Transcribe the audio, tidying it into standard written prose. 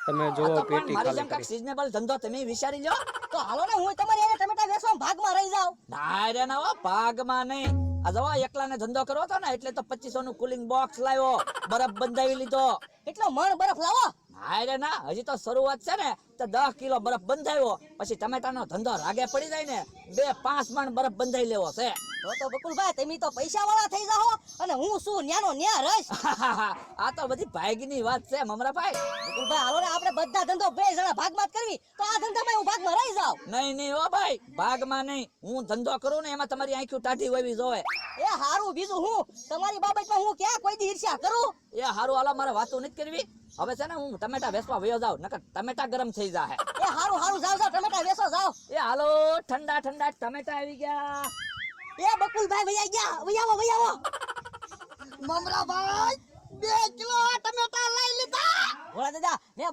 તમે જો આ તો પણ પેટી મારી ખાલી જેમ કાંઈક કરી. સિઝનેબલ ધંધો તમે વિચારી લો. તો હાલો ને હું તમારી એને ટમેટા વેચવા ભાગમાં રહી જાવ. ના રે ના હો, ભાગમાં નહીં. આ જવો એકલાને ધંધો કરવો હતો ને એટલે તો 2500 નું કુલિંગ બોક્સ લાવ્યો, બરફ બંધાવી લીધો. કેટલો મણ બરફ લાવો. ના રે ના, હજી તો શરૂઆત છે ને, તો 10 કિલો બરફ બંધાવ્યો. પછી ટમેટાનો ધંધો રાગે પડી જાય ને 2-5 મણ બરફ બંધાઈ લેવો છે. તો બકુલભાઈ તમે તો પૈસા વાળા થઈ જાઓ અને હું શું ન્યાનો ન્યા રહીશ. આ તો બધી ભાગની વાત છે મમરાભાઈ. બકુલભાઈ હાલો ને આપણે બધા ધંધો બે જણા ભાગમાં જ કરવી, તો આ ધંધામાં હું ભાગમાં રહી જાવ. નહીં હો ભાઈ, ભાગમાં નહીં. હું ધંધો કરું ને એમાં તમારી આંખો ટાઢી હોવી જોવે. એ હારું બીજું હું તમારી બાબતમાં હું ક્યાં કોઈ દી ઈર્ષ્યા કરું. એ હારું, હાલો મારે વાતો નથી કરવી. હવે છે ને હું ટમેટા વેચવા વયો જાઉં, નકર ટમેટા ગરમ થઈ જાહે. એ હારું હારું જાવ જાવ ટમેટા વેચો જાવ. એ હાલો, ઠંડા ઠંડા ટમેટા આવી ગયા. એ બકુલભાઈ વૈયા ગયા, વૈયાવો. મમરાભાઈ 2 કિલો ટમેટા લઈ લીધા. ભોળા દાદા મેં